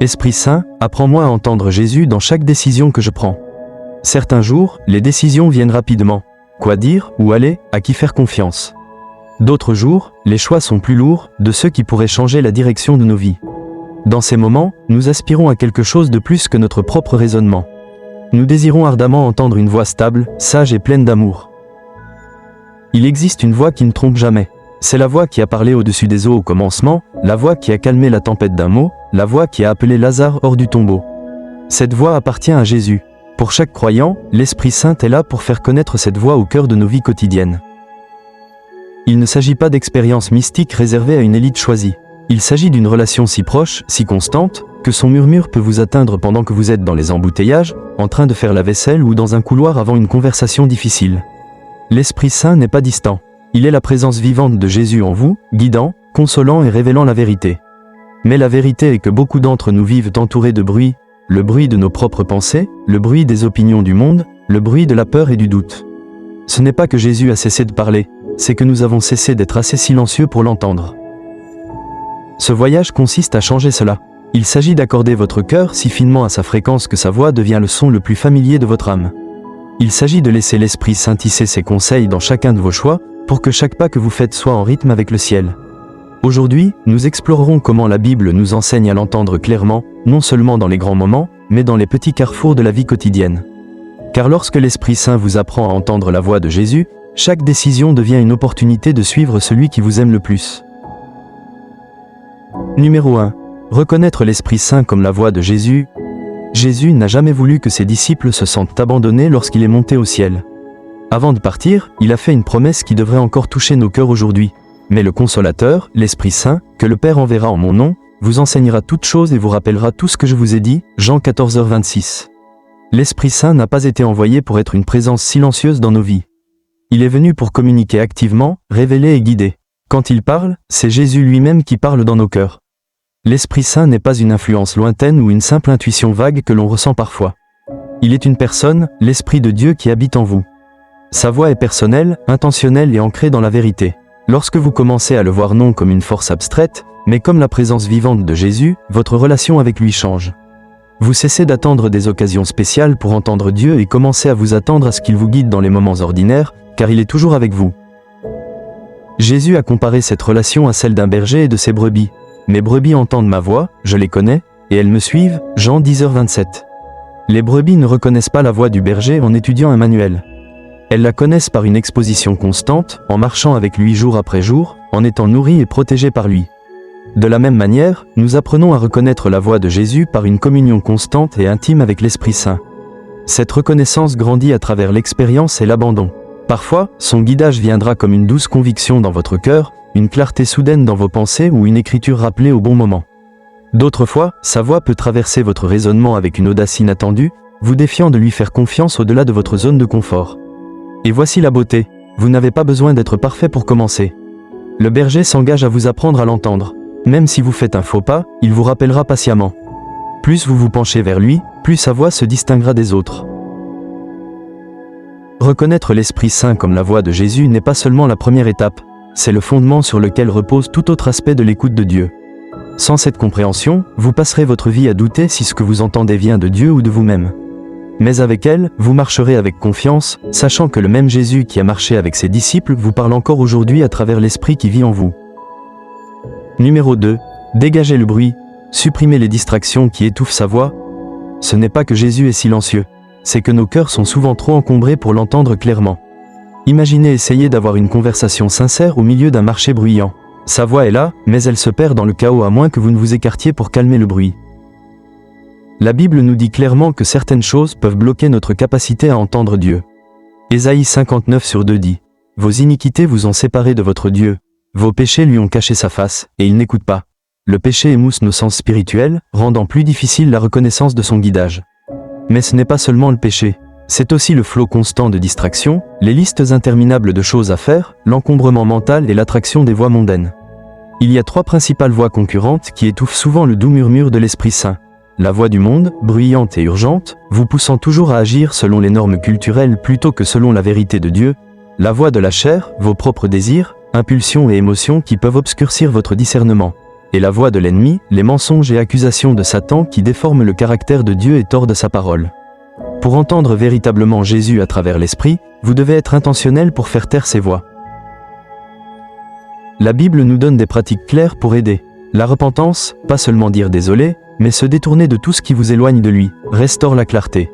Esprit Saint, apprends-moi à entendre Jésus dans chaque décision que je prends. Certains jours, les décisions viennent rapidement. Quoi dire, où aller, à qui faire confiance. D'autres jours, les choix sont plus lourds, de ceux qui pourraient changer la direction de nos vies. Dans ces moments, nous aspirons à quelque chose de plus que notre propre raisonnement. Nous désirons ardemment entendre une voix stable, sage et pleine d'amour. Il existe une voix qui ne trompe jamais. C'est la voix qui a parlé au-dessus des eaux au commencement, la voix qui a calmé la tempête d'un mot, la voix qui a appelé Lazare hors du tombeau. Cette voix appartient à Jésus. Pour chaque croyant, l'Esprit Saint est là pour faire connaître cette voix au cœur de nos vies quotidiennes. Il ne s'agit pas d'expériences mystiques réservées à une élite choisie. Il s'agit d'une relation si proche, si constante, que son murmure peut vous atteindre pendant que vous êtes dans les embouteillages, en train de faire la vaisselle ou dans un couloir avant une conversation difficile. L'Esprit Saint n'est pas distant. Il est la présence vivante de Jésus en vous, guidant, consolant et révélant la vérité. Mais la vérité est que beaucoup d'entre nous vivent entourés de bruit, le bruit de nos propres pensées, le bruit des opinions du monde, le bruit de la peur et du doute. Ce n'est pas que Jésus a cessé de parler, c'est que nous avons cessé d'être assez silencieux pour l'entendre. Ce voyage consiste à changer cela. Il s'agit d'accorder votre cœur si finement à sa fréquence que sa voix devient le son le plus familier de votre âme. Il s'agit de laisser l'Esprit Saint tisser ses conseils dans chacun de vos choix, pour que chaque pas que vous faites soit en rythme avec le ciel. Aujourd'hui, nous explorerons comment la Bible nous enseigne à l'entendre clairement, non seulement dans les grands moments, mais dans les petits carrefours de la vie quotidienne. Car lorsque l'Esprit Saint vous apprend à entendre la voix de Jésus, chaque décision devient une opportunité de suivre celui qui vous aime le plus. Numéro 1. Reconnaître l'Esprit Saint comme la voix de Jésus. Jésus n'a jamais voulu que ses disciples se sentent abandonnés lorsqu'il est monté au ciel. Avant de partir, il a fait une promesse qui devrait encore toucher nos cœurs aujourd'hui. Mais le Consolateur, l'Esprit Saint, que le Père enverra en mon nom, vous enseignera toutes choses et vous rappellera tout ce que je vous ai dit. Jean 14h26. L'Esprit Saint n'a pas été envoyé pour être une présence silencieuse dans nos vies. Il est venu pour communiquer activement, révéler et guider. Quand il parle, c'est Jésus lui-même qui parle dans nos cœurs. L'Esprit Saint n'est pas une influence lointaine ou une simple intuition vague que l'on ressent parfois. Il est une personne, l'Esprit de Dieu qui habite en vous. Sa voix est personnelle, intentionnelle et ancrée dans la vérité. Lorsque vous commencez à le voir non comme une force abstraite, mais comme la présence vivante de Jésus, votre relation avec lui change. Vous cessez d'attendre des occasions spéciales pour entendre Dieu et commencez à vous attendre à ce qu'il vous guide dans les moments ordinaires, car il est toujours avec vous. Jésus a comparé cette relation à celle d'un berger et de ses brebis. Mes brebis entendent ma voix, je les connais, et elles me suivent, Jean 10h27. Les brebis ne reconnaissent pas la voix du berger en étudiant un manuel. Elles la connaissent par une exposition constante, en marchant avec lui jour après jour, en étant nourries et protégées par lui. De la même manière, nous apprenons à reconnaître la voix de Jésus par une communion constante et intime avec l'Esprit Saint. Cette reconnaissance grandit à travers l'expérience et l'abandon. Parfois, son guidage viendra comme une douce conviction dans votre cœur, une clarté soudaine dans vos pensées ou une écriture rappelée au bon moment. D'autres fois, sa voix peut traverser votre raisonnement avec une audace inattendue, vous défiant de lui faire confiance au-delà de votre zone de confort. Et voici la beauté, vous n'avez pas besoin d'être parfait pour commencer. Le berger s'engage à vous apprendre à l'entendre. Même si vous faites un faux pas, il vous rappellera patiemment. Plus vous vous penchez vers lui, plus sa voix se distinguera des autres. Reconnaître l'Esprit Saint comme la voix de Jésus n'est pas seulement la première étape, c'est le fondement sur lequel repose tout autre aspect de l'écoute de Dieu. Sans cette compréhension, vous passerez votre vie à douter si ce que vous entendez vient de Dieu ou de vous-même. Mais avec elle, vous marcherez avec confiance, sachant que le même Jésus qui a marché avec ses disciples vous parle encore aujourd'hui à travers l'Esprit qui vit en vous. Numéro 2. Dégagez le bruit, supprimez les distractions qui étouffent sa voix. Ce n'est pas que Jésus est silencieux, c'est que nos cœurs sont souvent trop encombrés pour l'entendre clairement. Imaginez essayer d'avoir une conversation sincère au milieu d'un marché bruyant. Sa voix est là, mais elle se perd dans le chaos à moins que vous ne vous écartiez pour calmer le bruit. La Bible nous dit clairement que certaines choses peuvent bloquer notre capacité à entendre Dieu. Ésaïe 59:2 dit « Vos iniquités vous ont séparés de votre Dieu, vos péchés lui ont caché sa face, et il n'écoute pas. » Le péché émousse nos sens spirituels, rendant plus difficile la reconnaissance de son guidage. Mais ce n'est pas seulement le péché. C'est aussi le flot constant de distractions, les listes interminables de choses à faire, l'encombrement mental et l'attraction des voix mondaines. Il y a 3 principales voix concurrentes qui étouffent souvent le doux murmure de l'Esprit Saint. La voix du monde, bruyante et urgente, vous poussant toujours à agir selon les normes culturelles plutôt que selon la vérité de Dieu. La voix de la chair, vos propres désirs, impulsions et émotions qui peuvent obscurcir votre discernement. et la voix de l'ennemi, les mensonges et accusations de Satan qui déforment le caractère de Dieu et tordent sa parole. Pour entendre véritablement Jésus à travers l'Esprit, vous devez être intentionnel pour faire taire ces voix. La Bible nous donne des pratiques claires pour aider. La repentance, pas seulement dire désolé, mais se détourner de tout ce qui vous éloigne de lui, restaure la clarté.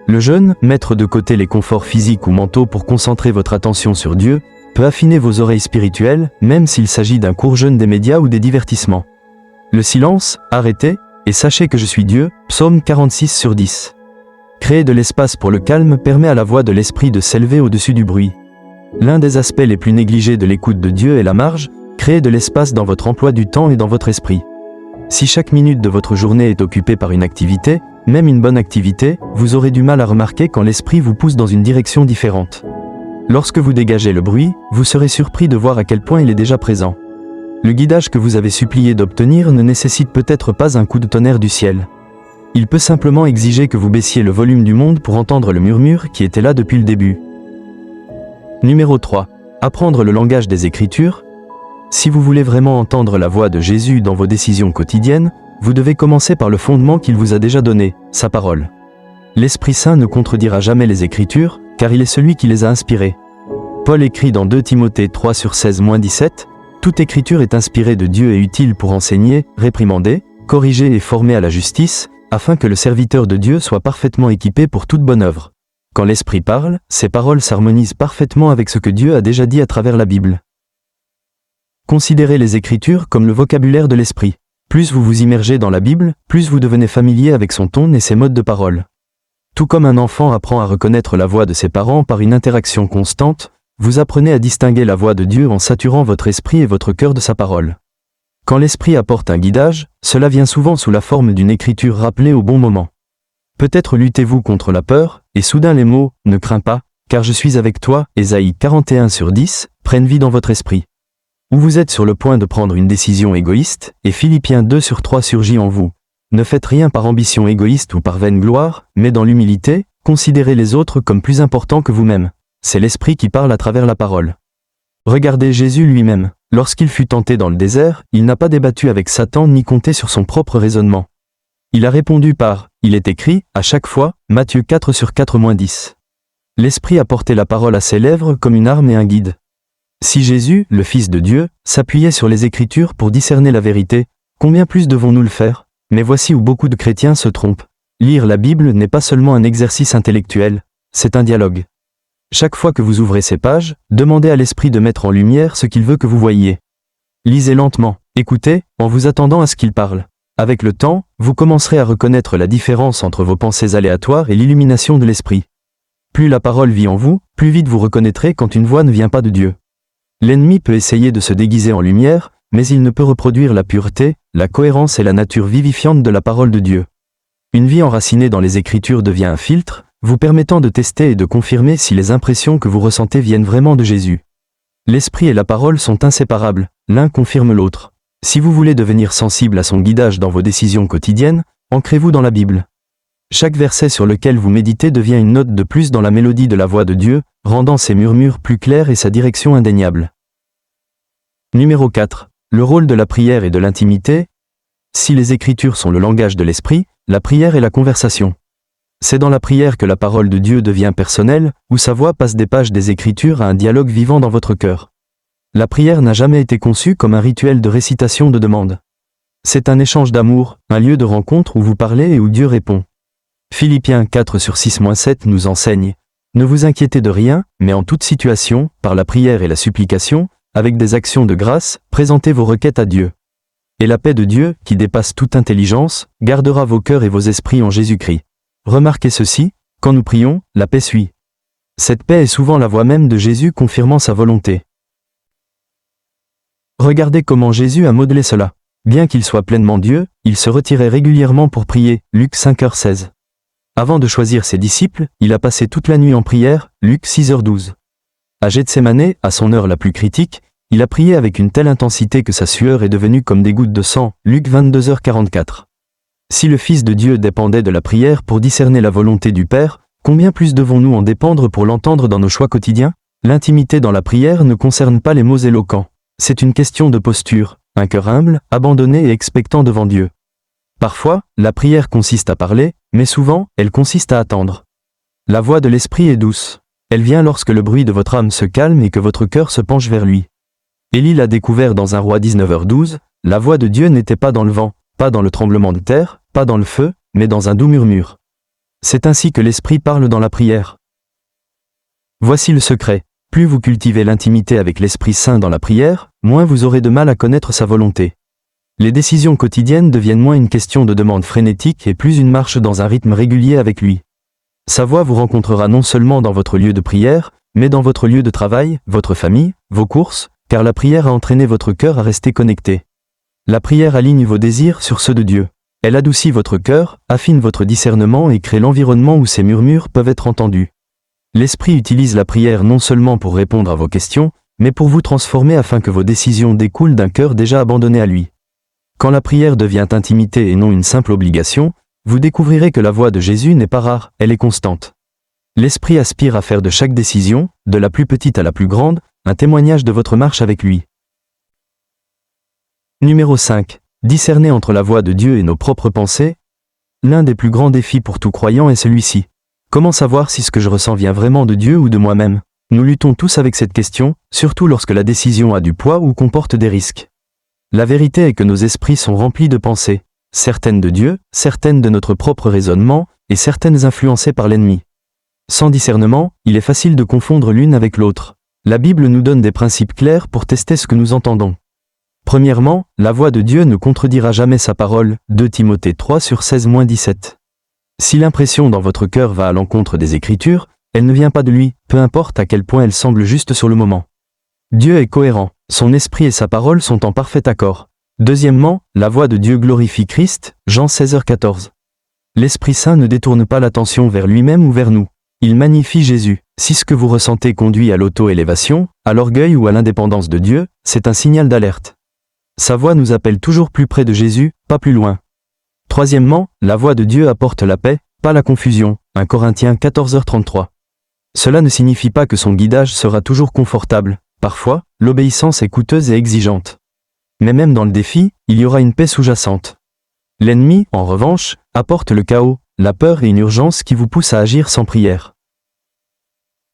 Le jeûne, mettre de côté les conforts physiques ou mentaux pour concentrer votre attention sur Dieu, peut affiner vos oreilles spirituelles, même s'il s'agit d'un court jeûne des médias ou des divertissements. Le silence, arrêtez, et sachez que je suis Dieu, Psaume 46/10. Créer de l'espace pour le calme permet à la voix de l'esprit de s'élever au-dessus du bruit. L'un des aspects les plus négligés de l'écoute de Dieu est la marge, créer de l'espace dans votre emploi du temps et dans votre esprit. Si chaque minute de votre journée est occupée par une activité, même une bonne activité, vous aurez du mal à remarquer quand l'esprit vous pousse dans une direction différente. Lorsque vous dégagez le bruit, vous serez surpris de voir à quel point il est déjà présent. Le guidage que vous avez supplié d'obtenir ne nécessite peut-être pas un coup de tonnerre du ciel. Il peut simplement exiger que vous baissiez le volume du monde pour entendre le murmure qui était là depuis le début. Numéro 3. Apprendre le langage des Écritures. Si vous voulez vraiment entendre la voix de Jésus dans vos décisions quotidiennes, vous devez commencer par le fondement qu'il vous a déjà donné, sa parole. L'Esprit Saint ne contredira jamais les Écritures, car il est celui qui les a inspirées. Paul écrit dans 2 Timothée 3/16-17, « Toute écriture est inspirée de Dieu et utile pour enseigner, réprimander, corriger et former à la justice, afin que le serviteur de Dieu soit parfaitement équipé pour toute bonne œuvre. » Quand l'Esprit parle, ses paroles s'harmonisent parfaitement avec ce que Dieu a déjà dit à travers la Bible. Considérez les Écritures comme le vocabulaire de l'Esprit. Plus vous vous immergez dans la Bible, plus vous devenez familier avec son ton et ses modes de parole. Tout comme un enfant apprend à reconnaître la voix de ses parents par une interaction constante, vous apprenez à distinguer la voix de Dieu en saturant votre esprit et votre cœur de sa parole. Quand l'Esprit apporte un guidage, cela vient souvent sous la forme d'une écriture rappelée au bon moment. Peut-être luttez-vous contre la peur, et soudain les mots « Ne crains pas, car je suis avec toi » Ésaïe 41/10 prennent vie dans votre esprit. Ou vous êtes sur le point de prendre une décision égoïste, et Philippiens 2/3 surgit en vous. Ne faites rien par ambition égoïste ou par vaine gloire, mais dans l'humilité, considérez les autres comme plus importants que vous-même. C'est l'Esprit qui parle à travers la parole. Regardez Jésus lui-même. Lorsqu'il fut tenté dans le désert, il n'a pas débattu avec Satan ni compté sur son propre raisonnement. Il a répondu par « Il est écrit » à chaque fois, Matthieu 4/4-10. L'Esprit a porté la parole à ses lèvres comme une arme et un guide. Si Jésus, le Fils de Dieu, s'appuyait sur les Écritures pour discerner la vérité, combien plus devons-nous le faire? Mais voici où beaucoup de chrétiens se trompent. Lire la Bible n'est pas seulement un exercice intellectuel, c'est un dialogue. Chaque fois que vous ouvrez ces pages, demandez à l'Esprit de mettre en lumière ce qu'il veut que vous voyiez. Lisez lentement, écoutez, en vous attendant à ce qu'il parle. Avec le temps, vous commencerez à reconnaître la différence entre vos pensées aléatoires et l'illumination de l'Esprit. Plus la parole vit en vous, plus vite vous reconnaîtrez quand une voix ne vient pas de Dieu. L'ennemi peut essayer de se déguiser en lumière, mais il ne peut reproduire la pureté, la cohérence et la nature vivifiante de la parole de Dieu. Une vie enracinée dans les Écritures devient un filtre, vous permettant de tester et de confirmer si les impressions que vous ressentez viennent vraiment de Jésus. L'Esprit et la parole sont inséparables, l'un confirme l'autre. Si vous voulez devenir sensible à son guidage dans vos décisions quotidiennes, ancrez-vous dans la Bible. Chaque verset sur lequel vous méditez devient une note de plus dans la mélodie de la voix de Dieu, rendant ses murmures plus clairs et sa direction indéniable. Numéro 4. Le rôle de la prière et de l'intimité. Si les Écritures sont le langage de l'Esprit, la prière est la conversation. C'est dans la prière que la parole de Dieu devient personnelle, où sa voix passe des pages des Écritures à un dialogue vivant dans votre cœur. La prière n'a jamais été conçue comme un rituel de récitation de demande. C'est un échange d'amour, un lieu de rencontre où vous parlez et où Dieu répond. Philippiens 4/6-7 nous enseigne « Ne vous inquiétez de rien, mais en toute situation, par la prière et la supplication, avec des actions de grâce, présentez vos requêtes à Dieu. Et la paix de Dieu, qui dépasse toute intelligence, gardera vos cœurs et vos esprits en Jésus-Christ. » Remarquez ceci, quand nous prions, la paix suit. Cette paix est souvent la voix même de Jésus confirmant sa volonté. Regardez comment Jésus a modelé cela. Bien qu'il soit pleinement Dieu, il se retirait régulièrement pour prier, Luc 5h16. Avant de choisir ses disciples, il a passé toute la nuit en prière, Luc 6h12. À Gethsémanée, à son heure la plus critique, il a prié avec une telle intensité que sa sueur est devenue comme des gouttes de sang, Luc 22h44. Si le Fils de Dieu dépendait de la prière pour discerner la volonté du Père, combien plus devons-nous en dépendre pour l'entendre dans nos choix quotidiens? L'intimité dans la prière ne concerne pas les mots éloquents. C'est une question de posture, un cœur humble, abandonné et expectant devant Dieu. Parfois, la prière consiste à parler, mais souvent, elle consiste à attendre. La voix de l'Esprit est douce. Elle vient lorsque le bruit de votre âme se calme et que votre cœur se penche vers lui. Élie l'a découvert dans 1 Roi 19h12, la voix de Dieu n'était pas dans le vent, pas dans le tremblement de terre, pas dans le feu, mais dans un doux murmure. C'est ainsi que l'Esprit parle dans la prière. Voici le secret. Plus vous cultivez l'intimité avec l'Esprit Saint dans la prière, moins vous aurez de mal à connaître sa volonté. Les décisions quotidiennes deviennent moins une question de demande frénétique et plus une marche dans un rythme régulier avec lui. Sa voix vous rencontrera non seulement dans votre lieu de prière, mais dans votre lieu de travail, votre famille, vos courses, car la prière a entraîné votre cœur à rester connecté. La prière aligne vos désirs sur ceux de Dieu. Elle adoucit votre cœur, affine votre discernement et crée l'environnement où ces murmures peuvent être entendus. L'Esprit utilise la prière non seulement pour répondre à vos questions, mais pour vous transformer afin que vos décisions découlent d'un cœur déjà abandonné à lui. Quand la prière devient intimité et non une simple obligation, vous découvrirez que la voix de Jésus n'est pas rare, elle est constante. L'Esprit aspire à faire de chaque décision, de la plus petite à la plus grande, un témoignage de votre marche avec lui. Numéro 5. Discerner entre la voix de Dieu et nos propres pensées. L'un des plus grands défis pour tout croyant est celui-ci. Comment savoir si ce que je ressens vient vraiment de Dieu ou de moi-même? Nous luttons tous avec cette question, surtout lorsque la décision a du poids ou comporte des risques. La vérité est que nos esprits sont remplis de pensées, certaines de Dieu, certaines de notre propre raisonnement, et certaines influencées par l'ennemi. Sans discernement, il est facile de confondre l'une avec l'autre. La Bible nous donne des principes clairs pour tester ce que nous entendons. Premièrement, la voix de Dieu ne contredira jamais sa parole, 2 Timothée 3/16-17. Si l'impression dans votre cœur va à l'encontre des Écritures, elle ne vient pas de lui, peu importe à quel point elle semble juste sur le moment. Dieu est cohérent, son esprit et sa parole sont en parfait accord. Deuxièmement, la voix de Dieu glorifie Christ, Jean 16h14. L'Esprit Saint ne détourne pas l'attention vers lui-même ou vers nous. Il magnifie Jésus. Si ce que vous ressentez conduit à l'auto-élévation, à l'orgueil ou à l'indépendance de Dieu, c'est un signal d'alerte. Sa voix nous appelle toujours plus près de Jésus, pas plus loin. Troisièmement, la voix de Dieu apporte la paix, pas la confusion, 1 Corinthiens 14h33. Cela ne signifie pas que son guidage sera toujours confortable. Parfois, l'obéissance est coûteuse et exigeante. Mais même dans le défi, il y aura une paix sous-jacente. L'ennemi, en revanche, apporte le chaos, la peur et une urgence qui vous poussent à agir sans prière.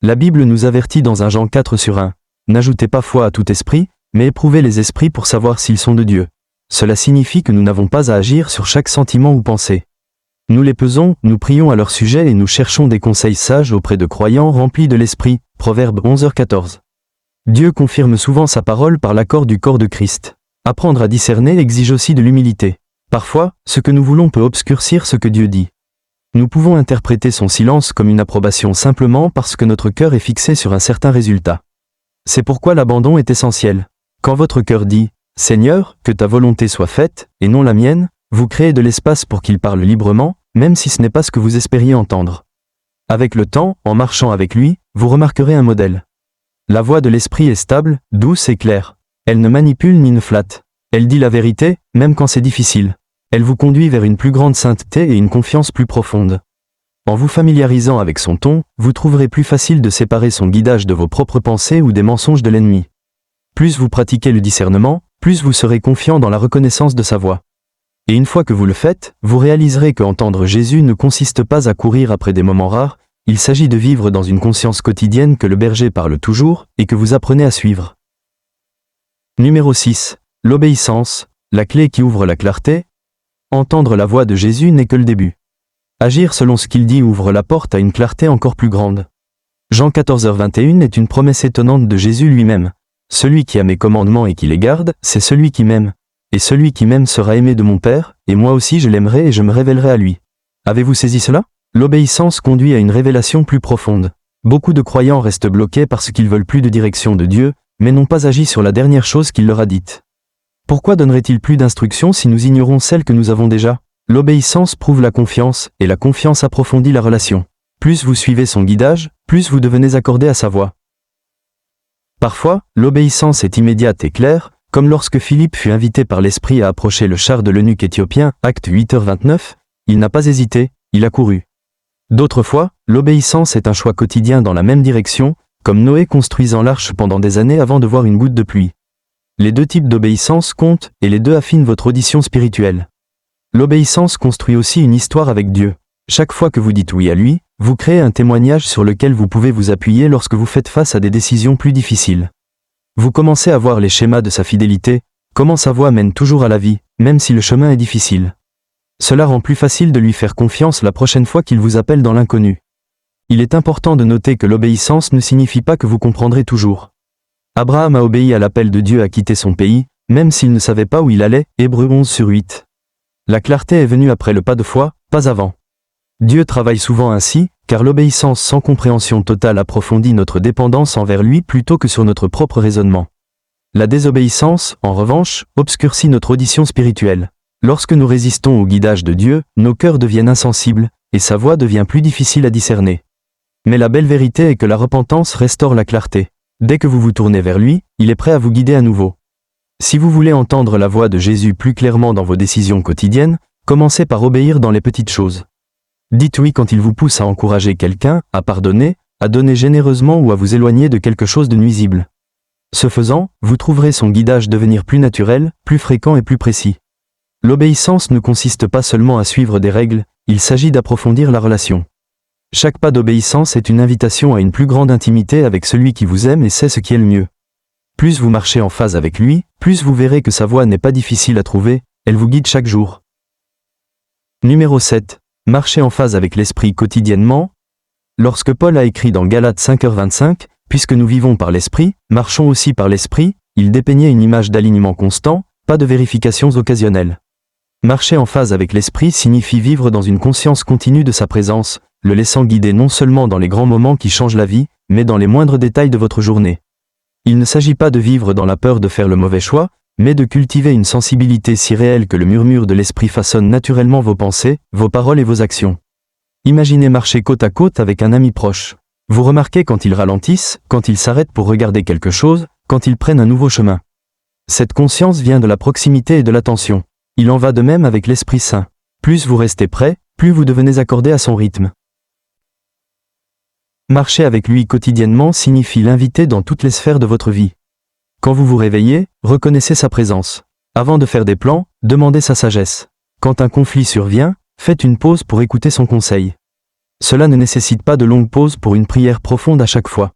La Bible nous avertit dans 1 Jean 4/1. N'ajoutez pas foi à tout esprit, mais éprouvez les esprits pour savoir s'ils sont de Dieu. Cela signifie que nous n'avons pas à agir sur chaque sentiment ou pensée. Nous les pesons, nous prions à leur sujet et nous cherchons des conseils sages auprès de croyants remplis de l'esprit. Proverbe 11h14. Dieu confirme souvent sa parole par l'accord du corps de Christ. Apprendre à discerner exige aussi de l'humilité. Parfois, ce que nous voulons peut obscurcir ce que Dieu dit. Nous pouvons interpréter son silence comme une approbation simplement parce que notre cœur est fixé sur un certain résultat. C'est pourquoi l'abandon est essentiel. Quand votre cœur dit « Seigneur, que ta volonté soit faite, et non la mienne », vous créez de l'espace pour qu'il parle librement, même si ce n'est pas ce que vous espériez entendre. Avec le temps, en marchant avec lui, vous remarquerez un modèle. La voix de l'esprit est stable, douce et claire. Elle ne manipule ni ne flatte. Elle dit la vérité, même quand c'est difficile. Elle vous conduit vers une plus grande sainteté et une confiance plus profonde. En vous familiarisant avec son ton, vous trouverez plus facile de séparer son guidage de vos propres pensées ou des mensonges de l'ennemi. Plus vous pratiquez le discernement, plus vous serez confiant dans la reconnaissance de sa voix. Et une fois que vous le faites, vous réaliserez que entendre Jésus ne consiste pas à courir après des moments rares, il s'agit de vivre dans une conscience quotidienne que le berger parle toujours et que vous apprenez à suivre. Numéro 6. L'obéissance, la clé qui ouvre la clarté. Entendre la voix de Jésus n'est que le début. Agir selon ce qu'il dit ouvre la porte à une clarté encore plus grande. Jean 14h21 est une promesse étonnante de Jésus lui-même. Celui qui a mes commandements et qui les garde, c'est celui qui m'aime. Et celui qui m'aime sera aimé de mon Père, et moi aussi je l'aimerai et je me révélerai à lui. Avez-vous saisi cela? L'obéissance conduit à une révélation plus profonde. Beaucoup de croyants restent bloqués parce qu'ils veulent plus de direction de Dieu, mais n'ont pas agi sur la dernière chose qu'il leur a dite. Pourquoi donnerait-il plus d'instructions si nous ignorons celles que nous avons déjà? L'obéissance prouve la confiance, et la confiance approfondit la relation. Plus vous suivez son guidage, plus vous devenez accordé à sa voix. Parfois, l'obéissance est immédiate et claire, comme lorsque Philippe fut invité par l'Esprit à approcher le char de l'eunuque éthiopien, Actes 8h29, il n'a pas hésité, il a couru. D'autres fois, l'obéissance est un choix quotidien dans la même direction, comme Noé construisant l'arche pendant des années avant de voir une goutte de pluie. Les deux types d'obéissance comptent et les deux affinent votre audition spirituelle. L'obéissance construit aussi une histoire avec Dieu. Chaque fois que vous dites oui à lui, vous créez un témoignage sur lequel vous pouvez vous appuyer lorsque vous faites face à des décisions plus difficiles. Vous commencez à voir les schémas de sa fidélité, comment sa voie mène toujours à la vie, même si le chemin est difficile. Cela rend plus facile de lui faire confiance la prochaine fois qu'il vous appelle dans l'inconnu. Il est important de noter que l'obéissance ne signifie pas que vous comprendrez toujours. Abraham a obéi à l'appel de Dieu à quitter son pays, même s'il ne savait pas où il allait, Hébreux 11/8. La clarté est venue après le pas de foi, pas avant. Dieu travaille souvent ainsi, car l'obéissance sans compréhension totale approfondit notre dépendance envers lui plutôt que sur notre propre raisonnement. La désobéissance, en revanche, obscurcit notre audition spirituelle. Lorsque nous résistons au guidage de Dieu, nos cœurs deviennent insensibles, et sa voix devient plus difficile à discerner. Mais la belle vérité est que la repentance restaure la clarté. Dès que vous vous tournez vers lui, il est prêt à vous guider à nouveau. Si vous voulez entendre la voix de Jésus plus clairement dans vos décisions quotidiennes, commencez par obéir dans les petites choses. Dites oui quand il vous pousse à encourager quelqu'un, à pardonner, à donner généreusement ou à vous éloigner de quelque chose de nuisible. Ce faisant, vous trouverez son guidage devenir plus naturel, plus fréquent et plus précis. L'obéissance ne consiste pas seulement à suivre des règles, il s'agit d'approfondir la relation. Chaque pas d'obéissance est une invitation à une plus grande intimité avec celui qui vous aime et sait ce qui est le mieux. Plus vous marchez en phase avec lui, plus vous verrez que sa voie n'est pas difficile à trouver, elle vous guide chaque jour. Numéro 7. Marchez en phase avec l'esprit quotidiennement. Lorsque Paul a écrit dans Galates 5h25, « Puisque nous vivons par l'esprit, marchons aussi par l'esprit », il dépeignait une image d'alignement constant, pas de vérifications occasionnelles. Marcher en phase avec l'esprit signifie vivre dans une conscience continue de sa présence, le laissant guider non seulement dans les grands moments qui changent la vie, mais dans les moindres détails de votre journée. Il ne s'agit pas de vivre dans la peur de faire le mauvais choix, mais de cultiver une sensibilité si réelle que le murmure de l'esprit façonne naturellement vos pensées, vos paroles et vos actions. Imaginez marcher côte à côte avec un ami proche. Vous remarquez quand ils ralentissent, quand ils s'arrêtent pour regarder quelque chose, quand ils prennent un nouveau chemin. Cette conscience vient de la proximité et de l'attention. Il en va de même avec l'Esprit Saint. Plus vous restez près, plus vous devenez accordé à son rythme. Marcher avec lui quotidiennement signifie l'inviter dans toutes les sphères de votre vie. Quand vous vous réveillez, reconnaissez sa présence. Avant de faire des plans, demandez sa sagesse. Quand un conflit survient, faites une pause pour écouter son conseil. Cela ne nécessite pas de longues pauses pour une prière profonde à chaque fois.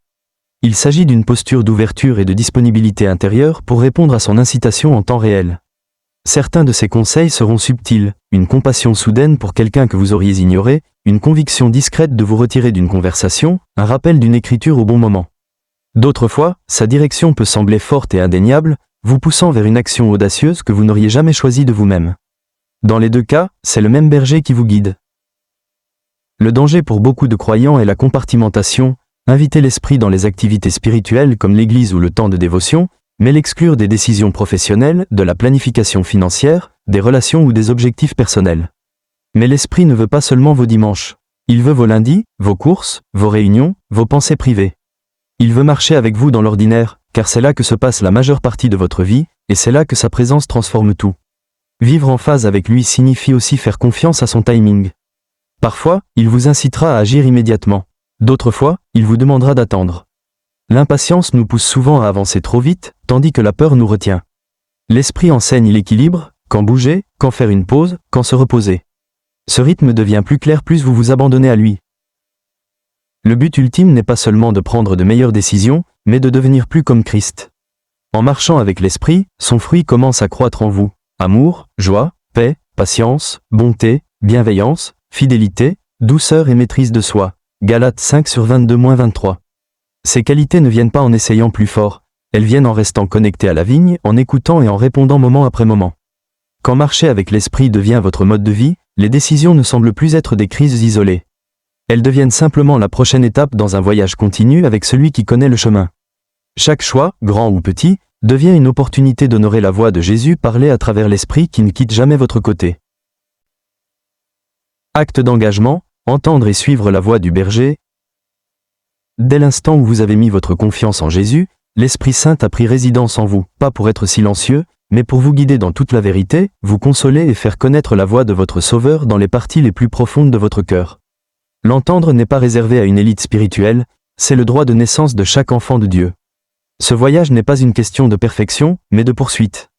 Il s'agit d'une posture d'ouverture et de disponibilité intérieure pour répondre à son incitation en temps réel. Certains de ces conseils seront subtils, une compassion soudaine pour quelqu'un que vous auriez ignoré, une conviction discrète de vous retirer d'une conversation, un rappel d'une écriture au bon moment. D'autres fois, sa direction peut sembler forte et indéniable, vous poussant vers une action audacieuse que vous n'auriez jamais choisie de vous-même. Dans les deux cas, c'est le même berger qui vous guide. Le danger pour beaucoup de croyants est la compartimentation, inviter l'esprit dans les activités spirituelles comme l'église ou le temps de dévotion, mais l'exclure des décisions professionnelles, de la planification financière, des relations ou des objectifs personnels. Mais l'esprit ne veut pas seulement vos dimanches. Il veut vos lundis, vos courses, vos réunions, vos pensées privées. Il veut marcher avec vous dans l'ordinaire, car c'est là que se passe la majeure partie de votre vie, et c'est là que sa présence transforme tout. Vivre en phase avec lui signifie aussi faire confiance à son timing. Parfois, il vous incitera à agir immédiatement. D'autres fois, il vous demandera d'attendre. L'impatience nous pousse souvent à avancer trop vite, tandis que la peur nous retient. L'esprit enseigne l'équilibre, quand bouger, quand faire une pause, quand se reposer. Ce rythme devient plus clair plus vous vous abandonnez à lui. Le but ultime n'est pas seulement de prendre de meilleures décisions, mais de devenir plus comme Christ. En marchant avec l'Esprit, son fruit commence à croître en vous. Amour, joie, paix, patience, bonté, bienveillance, fidélité, douceur et maîtrise de soi. Galates 5/22-23. Ces qualités ne viennent pas en essayant plus fort, elles viennent en restant connectées à la vigne, en écoutant et en répondant moment après moment. Quand marcher avec l'Esprit devient votre mode de vie, les décisions ne semblent plus être des crises isolées. Elles deviennent simplement la prochaine étape dans un voyage continu avec celui qui connaît le chemin. Chaque choix, grand ou petit, devient une opportunité d'honorer la voix de Jésus parlée à travers l'Esprit qui ne quitte jamais votre côté. Acte d'engagement, entendre et suivre la voix du berger. Dès l'instant où vous avez mis votre confiance en Jésus, l'Esprit Saint a pris résidence en vous, pas pour être silencieux, mais pour vous guider dans toute la vérité, vous consoler et faire connaître la voix de votre Sauveur dans les parties les plus profondes de votre cœur. L'entendre n'est pas réservé à une élite spirituelle, c'est le droit de naissance de chaque enfant de Dieu. Ce voyage n'est pas une question de perfection, mais de poursuite.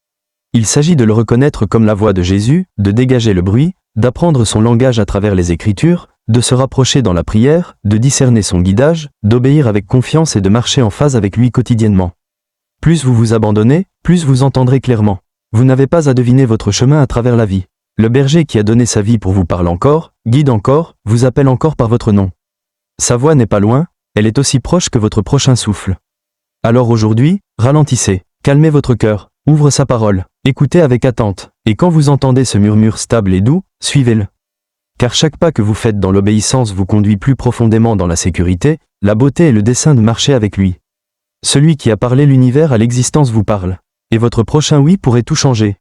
Il s'agit de le reconnaître comme la voix de Jésus, de dégager le bruit, d'apprendre son langage à travers les Écritures, de se rapprocher dans la prière, de discerner son guidage, d'obéir avec confiance et de marcher en phase avec lui quotidiennement. Plus vous vous abandonnez, plus vous entendrez clairement. Vous n'avez pas à deviner votre chemin à travers la vie. Le berger qui a donné sa vie pour vous parle encore, guide encore, vous appelle encore par votre nom. Sa voix n'est pas loin, elle est aussi proche que votre prochain souffle. Alors aujourd'hui, ralentissez, calmez votre cœur, ouvre sa parole, écoutez avec attente, et quand vous entendez ce murmure stable et doux, suivez-le. Car chaque pas que vous faites dans l'obéissance vous conduit plus profondément dans la sécurité, la beauté et le dessein de marcher avec lui. Celui qui a parlé l'univers à l'existence vous parle. Et votre prochain oui pourrait tout changer.